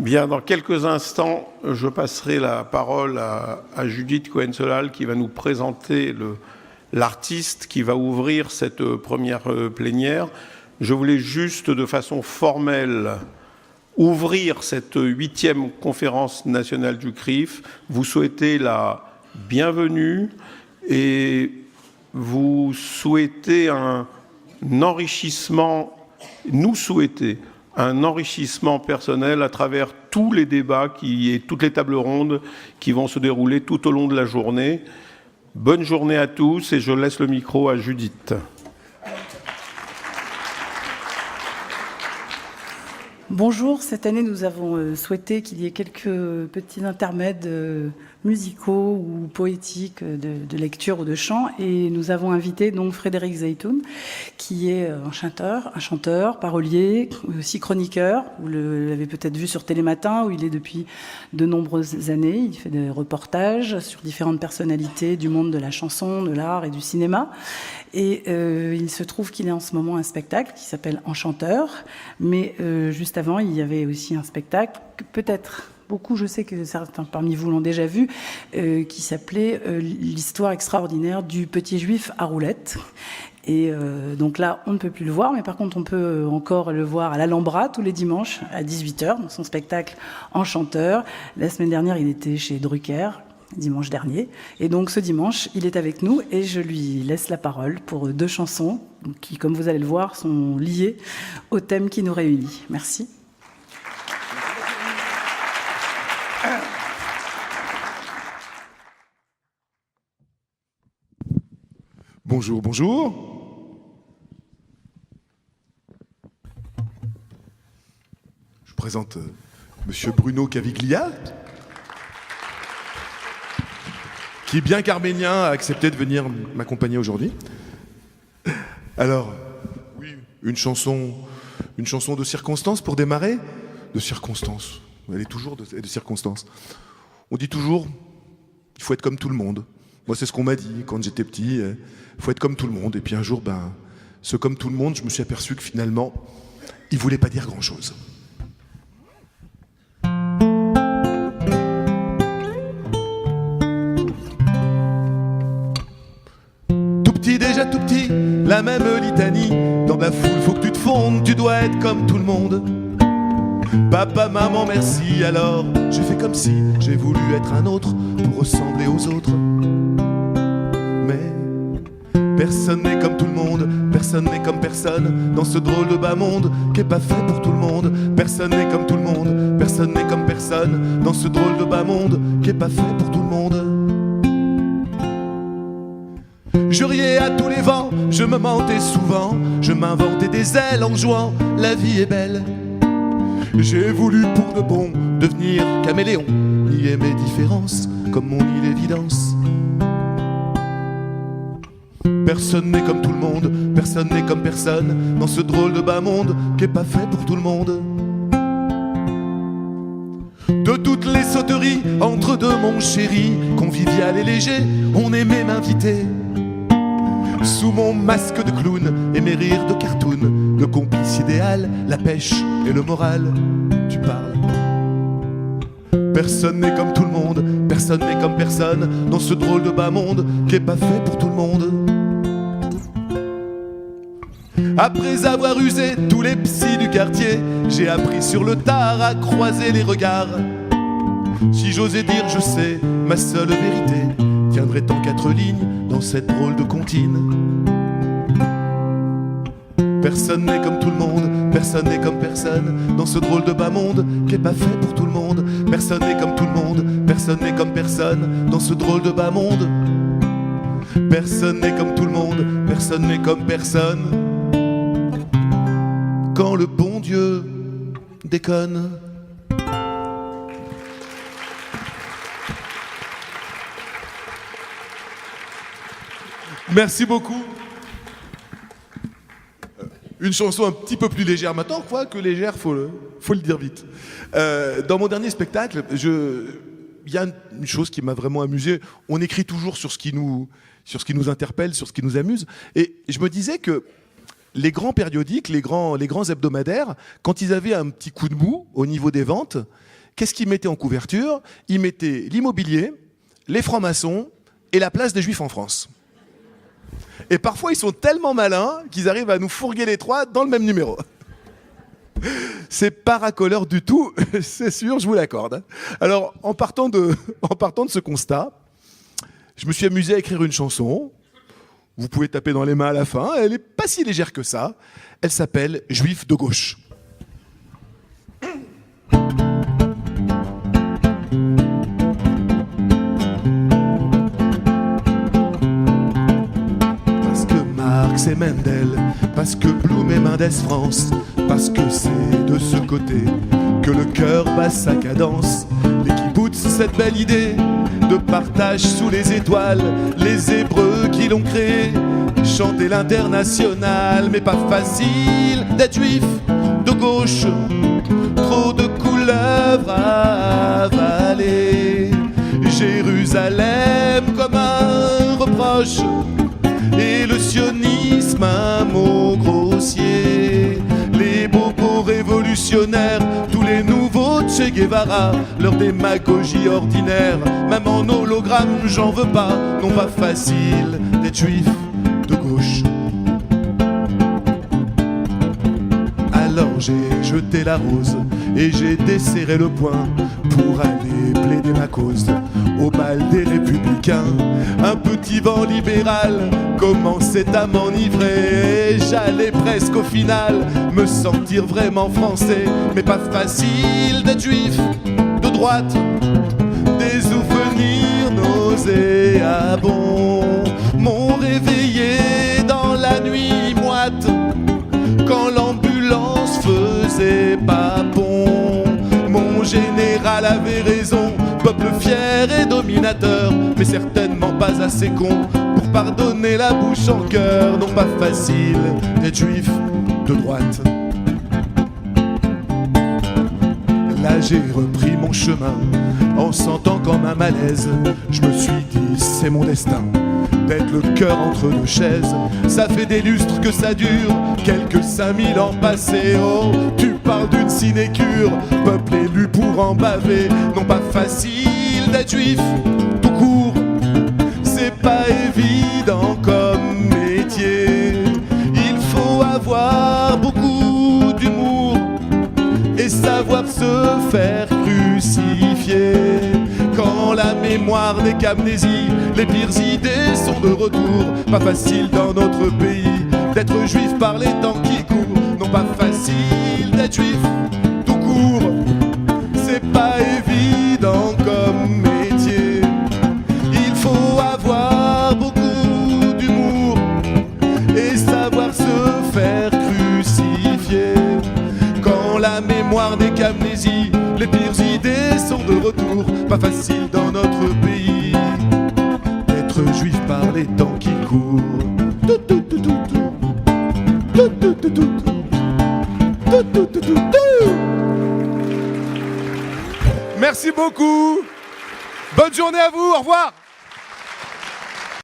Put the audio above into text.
Bien, dans quelques instants, je passerai la parole à Judith Cohen-Solal qui va nous présenter l'artiste qui va ouvrir cette première plénière. Je voulais juste, de façon formelle, ouvrir cette 8e conférence nationale du CRIF, vous souhaiter la bienvenue et vous souhaiter un enrichissement, nous souhaiter un enrichissement personnel à travers tous les débats et toutes les tables rondes qui vont se dérouler tout au long de la journée. Bonne journée à tous et je laisse le micro à Judith. Bonjour, cette année nous avons souhaité qu'il y ait quelques petits intermèdes musicaux ou poétiques de lecture ou de chant et nous avons invité donc Frédéric Zeytoun qui est un chanteur, parolier, aussi chroniqueur. Vous l'avez peut-être vu sur Télématin où il est depuis de nombreuses années. Il fait des reportages sur différentes personnalités du monde de la chanson, de l'art et du cinéma. Et il se trouve qu'il est en ce moment un spectacle qui s'appelle Enchanteur, mais juste avant, il y avait aussi un spectacle que peut-être beaucoup, je sais que certains parmi vous l'ont déjà vu, qui s'appelait L'histoire extraordinaire du petit juif à roulettes. Et donc là, on ne peut plus le voir, mais par contre, on peut encore le voir à l'Alhambra tous les dimanches à 18h, dans son spectacle Enchanteur. La semaine dernière, il était chez Drucker, dimanche dernier. Et donc ce dimanche, il est avec nous et je lui laisse la parole pour 2 chansons qui, comme vous allez le voir, sont liées au thème qui nous réunit. Merci. Bonjour, bonjour. Je vous présente Monsieur Bruno Caviglia, qui, bien qu'arménien, a accepté de venir m'accompagner aujourd'hui. Alors, oui, une chanson de circonstance pour démarrer. De circonstance. Elle est toujours de circonstance. On dit toujours, il faut être comme tout le monde. Moi, c'est ce qu'on m'a dit quand j'étais petit. Il faut être comme tout le monde. Et puis un jour, ce comme tout le monde, je me suis aperçu que finalement, il voulait pas dire grand-chose. Déjà tout petit, la même litanie. Dans la foule, faut que tu te fondes, tu dois être comme tout le monde. Papa, maman, merci, alors j'ai fait comme si j'ai voulu être un autre pour ressembler aux autres. Mais personne n'est comme tout le monde, personne n'est comme personne dans ce drôle de bas monde qui est pas fait pour tout le monde. Personne n'est comme tout le monde, personne n'est comme personne dans ce drôle de bas monde qui est pas fait pour tout le monde. Je riais à tous les vents, je me mentais souvent, je m'inventais des ailes en jouant, la vie est belle. J'ai voulu pour de bon devenir caméléon, nier mes différences comme mon nie l'évidence. Personne n'est comme tout le monde, personne n'est comme personne dans ce drôle de bas monde qui est pas fait pour tout le monde. De toutes les sauteries entre deux mon chéri, convivial et léger, on aimait m'inviter. Sous mon masque de clown et mes rires de cartoon, le complice idéal, la pêche et le moral, tu parles. Personne n'est comme tout le monde, personne n'est comme personne dans ce drôle de bas monde qui est pas fait pour tout le monde. Après avoir usé tous les psys du quartier, j'ai appris sur le tard à croiser les regards. Si j'osais dire je sais, ma seule vérité tiendrait en 4 lignes dans cette drôle de comptine. Personne n'est comme tout le monde, personne n'est comme personne dans ce drôle de bas monde qui est pas fait pour tout le monde. Personne n'est comme tout le monde, personne n'est comme personne dans ce drôle de bas monde. Personne n'est comme tout le monde, personne n'est comme personne quand le bon Dieu déconne. Merci beaucoup. Une chanson un petit peu plus légère maintenant, quoi que légère, faut le dire vite. Dans mon dernier spectacle, il y a une chose qui m'a vraiment amusé. On écrit toujours sur ce qui nous interpelle, sur ce qui nous amuse. Et je me disais que les grands périodiques, les grands hebdomadaires, quand ils avaient un petit coup de mou au niveau des ventes, qu'est-ce qu'ils mettaient en couverture? Ils mettaient l'immobilier, les francs-maçons et la place des Juifs en France. Et parfois, ils sont tellement malins qu'ils arrivent à nous fourguer les trois dans le même numéro. C'est pas racoleur du tout, c'est sûr, je vous l'accorde. Alors, en partant de ce constat, je me suis amusé à écrire une chanson. Vous pouvez taper dans les mains à la fin. Elle n'est pas si légère que ça. Elle s'appelle « Juif de gauche ». Parce que Marx et Mendel, parce que Blum et Mendes France, parce que c'est de ce côté que le cœur bat sa cadence. Les kibboutz, cette belle idée de partage sous les étoiles, les Hébreux qui l'ont créé, chanter l'international, mais pas facile d'être juif de gauche, trop de couleuvres à avaler, Jérusalem comme un reproche, et le sionisme un mot grossier, les bobos révolutionnaires, tous les nouveaux Che Guevara, leur démagogie ordinaire, même en hologramme j'en veux pas, non pas facile d'être juif de gauche. Alors j'ai jeté la rose et j'ai desserré le poing pour aller plaider ma cause au bal des républicains. Un petit vent libéral commençait à m'enivrer, j'allais presque au final me sentir vraiment français, mais pas facile d'être juif de droite, des souvenirs nauséabonds m'ont réveillé dans la nuit moite quand l'ambulance faisait pas bon. Mon général avait raison, peuple fier et dominateur, mais certainement pas assez con pour pardonner la bouche en cœur. Non, pas facile d'être juif de droite. Là j'ai repris mon chemin en sentant comme un malaise. Je me suis dit c'est mon destin d'être le cœur entre deux chaises. Ça fait des lustres que ça dure, quelques 5000 ans passés. Oh, tu parles d'une sinécure, peuple élu pour en baver. Non, pas facile d'être juif tout court, c'est pas évident comme métier. Il faut avoir beaucoup d'humour et savoir se faire crucifier. Quand la mémoire n'est qu'amnésie, les pires idées sont de retour. Pas facile dans notre pays d'être juif par les temps qui courent. Non, pas facile d'être juif tout court, c'est pas évident comme métier. Il faut avoir beaucoup d'humour et savoir se faire crucifier. Quand la mémoire n'est qu'amnésie, les pires idées sont de retour. Pas facile dans notre pays d'être juif par les temps qui courent. Merci beaucoup. Bonne journée à vous. Au revoir.